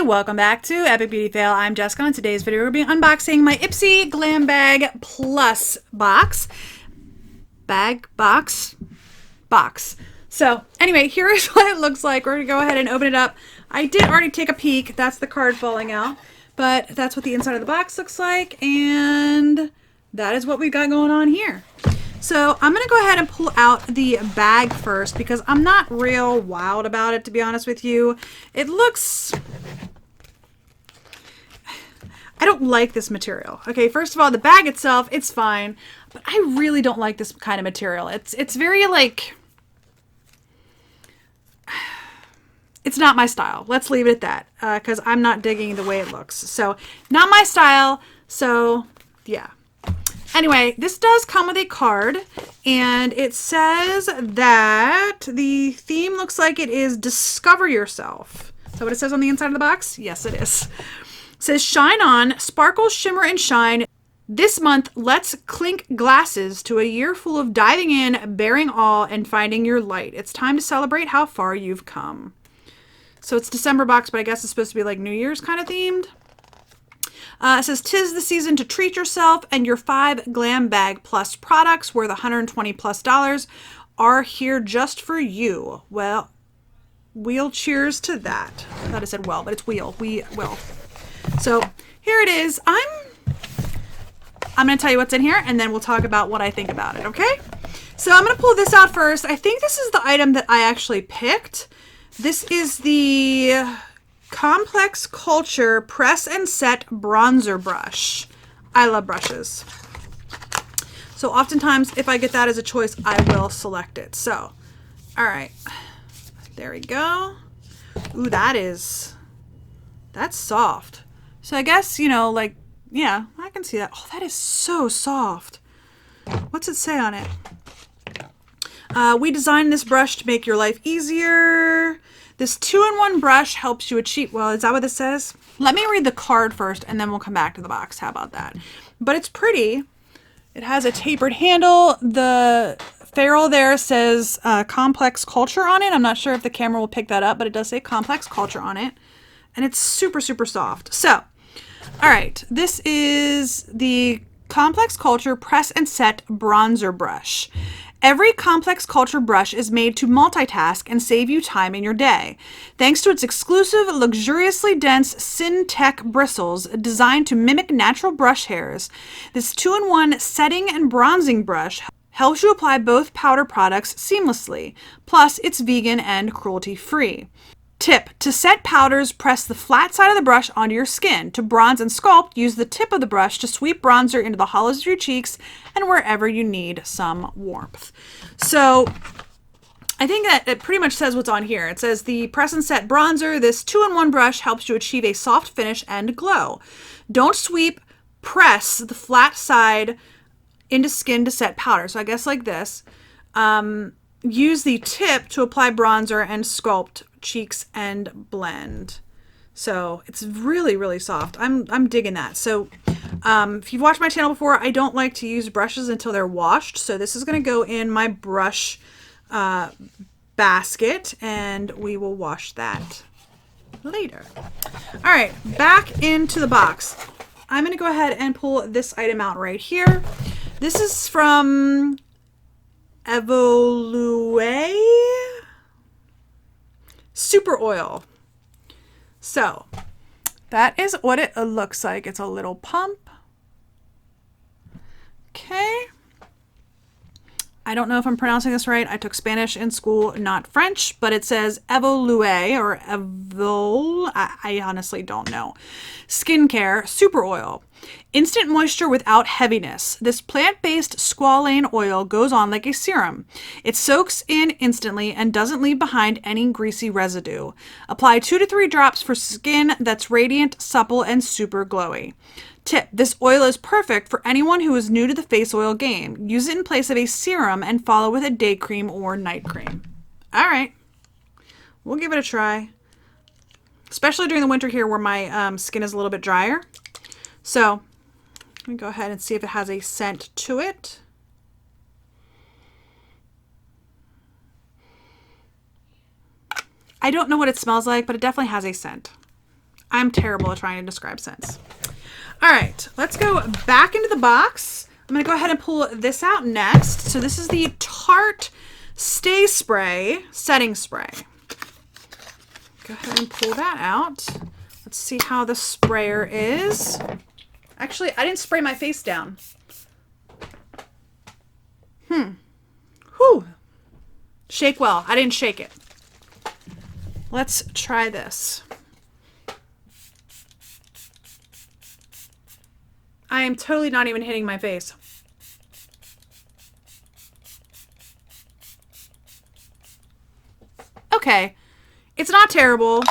everybody, welcome back to Epic Beauty Fail. I'm Jessica. In today's video, we're going to be unboxing my Ipsy Glam Bag Plus box. Box. So anyway, here is what it looks like. We're going to go ahead and open it up. I did already take a peek. That's the card falling out. But that's what the inside of the box looks like. And that is what we've got going on here. So I'm going to go ahead and pull out the bag first because I'm not real wild about it, to be honest with you. It looks... I don't like this material. Okay, first of all, the bag itself, it's fine. But I really don't like this kind of material. It's very like... It's not my style. Let's leave it at that because I'm not digging the way it looks. So not my style. So yeah. Anyway, this does come with a card, and it says that the theme looks like it is Discover Yourself. Is that what it says on the inside of the box? Yes, it is. It says, Shine on, sparkle, shimmer, and shine. This month, let's clink glasses to a year full of diving in, bearing all, and finding your light. It's time to celebrate how far you've come. So it's December box, but I guess it's supposed to be like New Year's kind of themed. It says, 'tis the season to treat yourself, and your 5 Glam Bag Plus products worth $120+ are here just for you. Well, we'll cheers to that. I thought I said well, but it's wheel. We will. So here it is. I'm going to tell you what's in here, and then we'll talk about what I think about it, okay? So I'm going to pull this out first. I think this is the item that I actually picked. This is the Complex Culture Press and Set Bronzer Brush. I love brushes. So oftentimes, if I get that as a choice, I will select it. So, all right. There we go. Ooh, that's soft. So I guess, you know, like, yeah, I can see that. Oh, that is so soft. What's it say on it? We designed this brush to make your life easier. This 2-in-1 brush helps you achieve... Well, is that what it says? Let me read the card first, and then we'll come back to the box. How about that? But it's pretty. It has a tapered handle. The ferrule there says Complex Culture on it. I'm not sure if the camera will pick that up, but it does say Complex Culture on it. And it's super, super soft. So, all right. This is the Complex Culture Press and Set Bronzer Brush. Every Complex Culture brush is made to multitask and save you time in your day. Thanks to its exclusive, luxuriously dense Syntech bristles designed to mimic natural brush hairs, this 2-in-1 setting and bronzing brush helps you apply both powder products seamlessly. Plus, it's vegan and cruelty-free. Tip: to set powders, press the flat side of the brush onto your skin. To bronze and sculpt, use the tip of the brush to sweep bronzer into the hollows of your cheeks and wherever you need some warmth. So I think that it pretty much says what's on here. It says the Press and Set Bronzer. This 2-in-1 brush helps you achieve a soft finish and glow. Don't sweep, press the flat side into skin to set powder. So I guess like this. Use the tip to apply bronzer and sculpt cheeks and blend. So it's really, really soft. I'm digging that. So if you've watched my channel before, I don't like to use brushes until they're washed. So this is going to go in my brush basket, and we will wash that later. All right, back into the box. I'm going to go ahead and pull this item out right here. This is from Evolua Super Oil. So that is what it looks like. It's a little pump. Okay. I don't know if I'm pronouncing this right. I took Spanish in school, not French, but it says Evolua or Evol. I honestly don't know. Skincare Super Oil. Instant moisture without heaviness. This plant-based squalane oil goes on like a serum. It soaks in instantly and doesn't leave behind any greasy residue. Apply 2 to 3 drops for skin that's radiant, supple, and super glowy. Tip: this oil is perfect for anyone who is new to the face oil game. Use it in place of a serum and follow with a day cream or night cream. All right, we'll give it a try. Especially during the winter here where my skin is a little bit drier. So let me go ahead and see if it has a scent to it. I don't know what it smells like, but it definitely has a scent. I'm terrible at trying to describe scents. All right, let's go back into the box. I'm going to go ahead and pull this out next. So this is the Tarte Stay Spray Setting Spray. Go ahead and pull that out. Let's see how the sprayer is. Actually, I didn't spray my face down. Whew. Shake well. I didn't shake it. Let's try this. I am totally not even hitting my face. Okay. It's not terrible.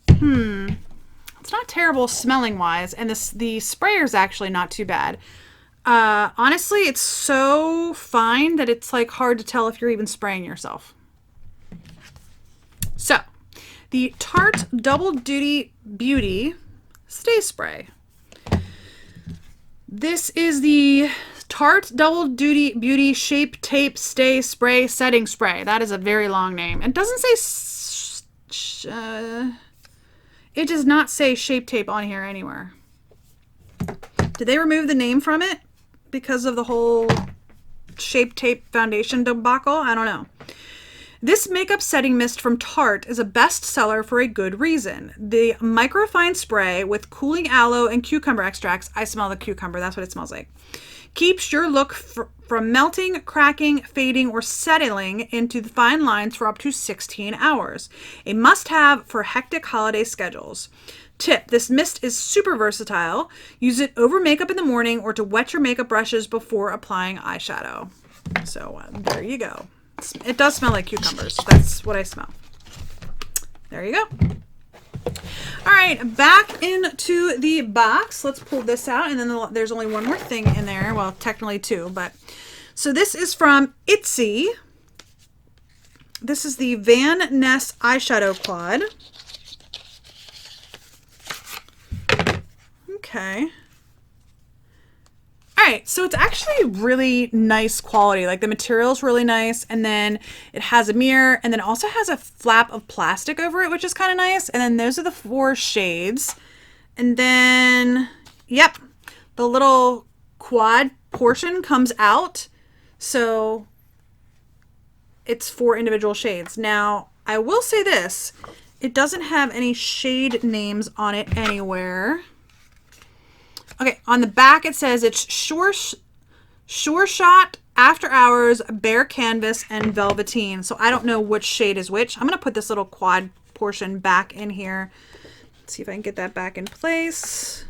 It's not terrible smelling wise. And the sprayer is actually not too bad. Honestly, it's so fine that it's like hard to tell if you're even spraying yourself. So, the Tarte Double Duty Beauty Stay Spray. This is the Tarte Double Duty Beauty Shape Tape Stay Spray Setting Spray. That is a very long name. It doesn't say... it does not say Shape Tape on here anywhere. Did they remove the name from it because of the whole Shape Tape foundation debacle? I don't know. This makeup setting mist from Tarte is a bestseller for a good reason. The microfine spray with cooling aloe and cucumber extracts, I smell the cucumber, that's what it smells like, keeps your look from melting, cracking, fading, or settling into the fine lines for up to 16 hours. A must-have for hectic holiday schedules. Tip, this mist is super versatile. Use it over makeup in the morning or to wet your makeup brushes before applying eyeshadow. So there you go. It does smell like cucumbers. That's what I smell. There you go. All right, back into the box. Let's pull this out, and then there's only one more thing in there. Well, technically two, but so this is from Ipsy. This is the Van Ness eyeshadow quad. Okay. All right, so it's actually really nice quality. Like the material is really nice, and then it has a mirror, and then it also has a flap of plastic over it, which is kind of nice. And then those are the 4 shades. And then, yep, the little quad portion comes out. So it's 4 individual shades. Now, I will say this. It doesn't have any shade names on it anywhere. Okay, on the back it says it's Sure Shot, After Hours, Bare Canvas, and Velveteen. So I don't know which shade is which. I'm going to put this little quad portion back in here. Let's see if I can get that back in place.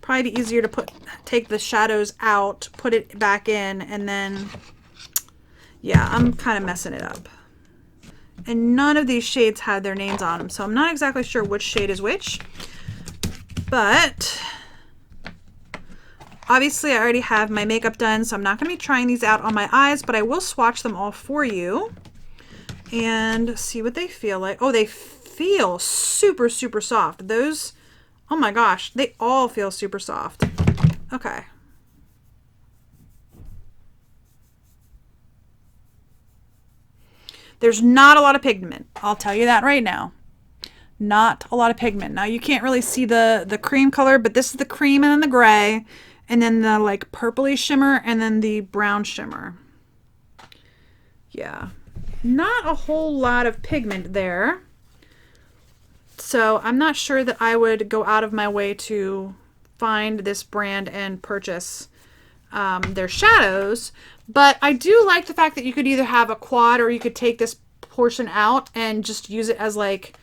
Probably be easier to take the shadows out, put it back in, and then, yeah, I'm kind of messing it up. And none of these shades had their names on them, so I'm not exactly sure which shade is which. But obviously, I already have my makeup done, so I'm not going to be trying these out on my eyes, but I will swatch them all for you and see what they feel like. Oh, they feel super, super soft. Those, oh my gosh, they all feel super soft. Okay. There's not a lot of pigment. I'll tell you that right now. Not a lot of pigment. Now, you can't really see the cream color, but this is the cream and then the gray. And then the like purpley shimmer and then the brown shimmer. Yeah, not a whole lot of pigment there. So I'm not sure that I would go out of my way to find this brand and purchase their shadows. But I do like the fact that you could either have a quad or you could take this portion out and just use it as like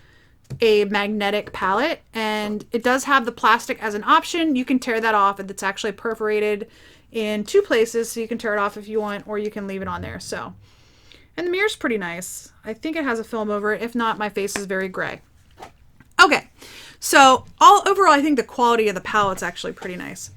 a magnetic palette, and it does have the plastic as an option. You can tear that off, and it's actually perforated in 2 places, so you can tear it off if you want, or you can leave it on there. So, and the mirror's pretty nice. I think it has a film over it. If not, my face is very gray. Okay, so overall, I think the quality of the palette's actually pretty nice.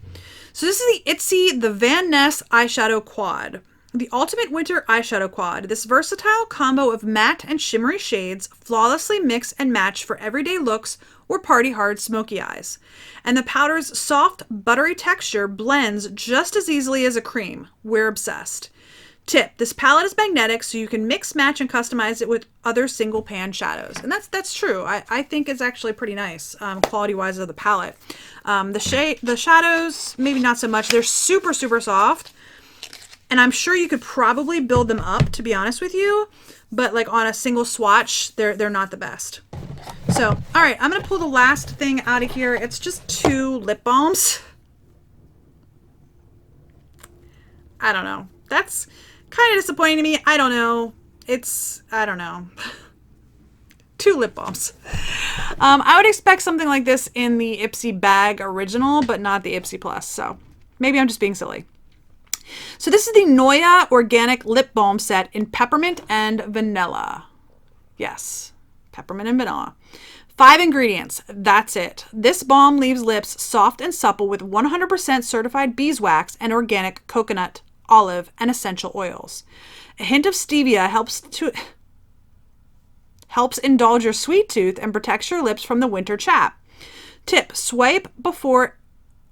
So this is the Ipsy the Van Ness eyeshadow quad. The ultimate winter eyeshadow quad. This versatile combo of matte and shimmery shades flawlessly mix and match for everyday looks or party hard smoky eyes. And the powder's soft, buttery texture blends just as easily as a cream. We're obsessed. Tip, this palette is magnetic, so you can mix, match, and customize it with other single pan shadows. And that's true. I think it's actually pretty nice, quality-wise of the palette. The shadows, maybe not so much. They're super, super soft. And I'm sure you could probably build them up, to be honest with you. But like on a single swatch, they're not the best. So, all right, I'm going to pull the last thing out of here. It's just 2 lip balms. I don't know. That's kind of disappointing to me. I don't know. I don't know. 2 lip balms. I would expect something like this in the Ipsy bag original, but not the Ipsy Plus. So maybe I'm just being silly. So this is the Noya Organic Lip Balm Set in Peppermint and Vanilla. Yes, peppermint and vanilla. 5 ingredients. That's it. This balm leaves lips soft and supple with 100% certified beeswax and organic coconut, olive, and essential oils. A hint of stevia helps indulge your sweet tooth and protects your lips from the winter chap. Tip, swipe before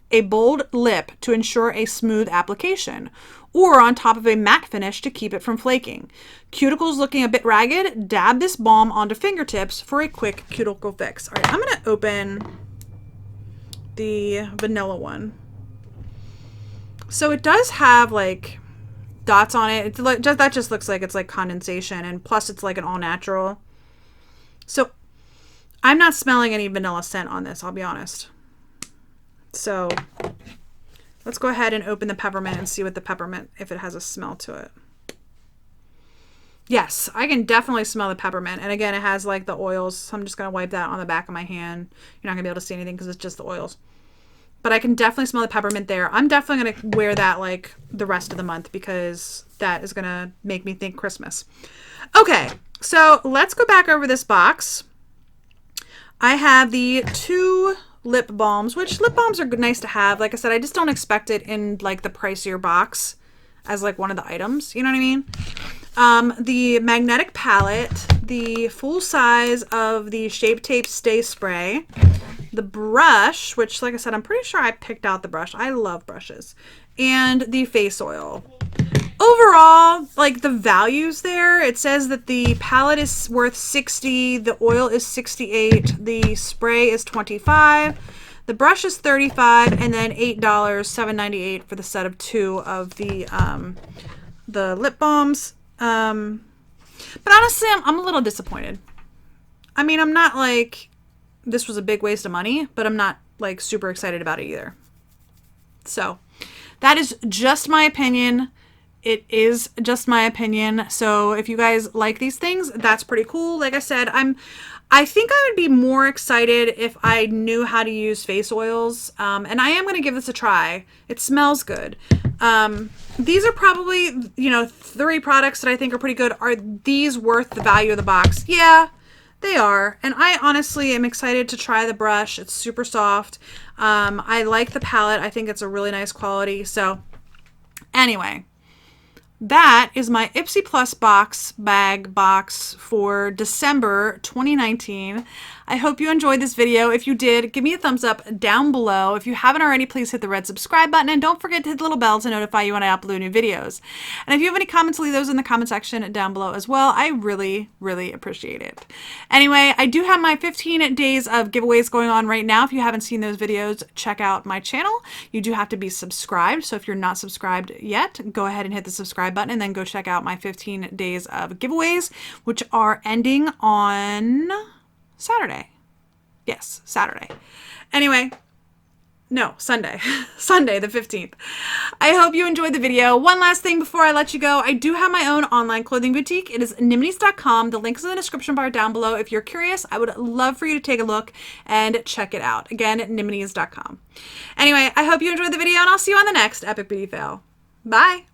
a bold lip to ensure a smooth application, or on top of a matte finish to keep it from flaking. Cuticles looking a bit ragged? Dab this balm onto fingertips for a quick cuticle fix. All right, I'm going to open the vanilla one. So it does have like dots on it. It's like that just looks like it's like condensation, and plus it's like an all natural. So I'm not smelling any vanilla scent on this, I'll be honest. So let's go ahead and open the peppermint and see what the peppermint, if it has a smell to it. Yes, I can definitely smell the peppermint. And again, it has like the oils. So I'm just going to wipe that on the back of my hand. You're not going to be able to see anything because it's just the oils. But I can definitely smell the peppermint there. I'm definitely going to wear that like the rest of the month because that is going to make me think Christmas. Okay, so let's go back over this box. I have the 2 lip balms, which lip balms are nice to have. Like I said, I just don't expect it in like the pricier box as like one of the items. You know what I mean? The magnetic palette, the full size of the Shape Tape Stay Spray, the brush, which like I said, I'm pretty sure I picked out the brush. I love brushes. And the face oil. Overall, like the values there, it says that the palette is worth 60, the oil is 68, the spray is 25, the brush is 35, and then $8, $7.98 for the set of 2 of the lip balms. But honestly, I'm a little disappointed. I mean, I'm not like this was a big waste of money, but I'm not like super excited about it either. So that is just my opinion. It is just my opinion. So if you guys like these things, that's pretty cool. Like I said, I think I would be more excited if I knew how to use face oils. And I am going to give this a try. It smells good. These are probably, 3 products that I think are pretty good. Are these worth the value of the box? Yeah, they are. And I honestly am excited to try the brush. It's super soft. I like the palette. I think it's a really nice quality. So anyway, that is my Ipsy Plus bag box for December 2019. I hope you enjoyed this video. If you did, give me a thumbs up down below. If you haven't already, please hit the red subscribe button and don't forget to hit the little bell to notify you when I upload new videos. And if you have any comments, leave those in the comment section down below as well. I really, really appreciate it. Anyway, I do have my 15 days of giveaways going on right now. If you haven't seen those videos, check out my channel. You do have to be subscribed. So if you're not subscribed yet, go ahead and hit the subscribe button and then go check out my 15 days of giveaways, which are ending on Saturday. Yes, Saturday. Anyway, no, Sunday. Sunday the 15th. I hope you enjoyed the video. One last thing before I let you go. I do have my own online clothing boutique. It is niminies.com. The link is in the description bar down below. If you're curious, I would love for you to take a look and check it out. Again, niminies.com. Anyway, I hope you enjoyed the video and I'll see you on the next Epic Beauty Fail. Bye.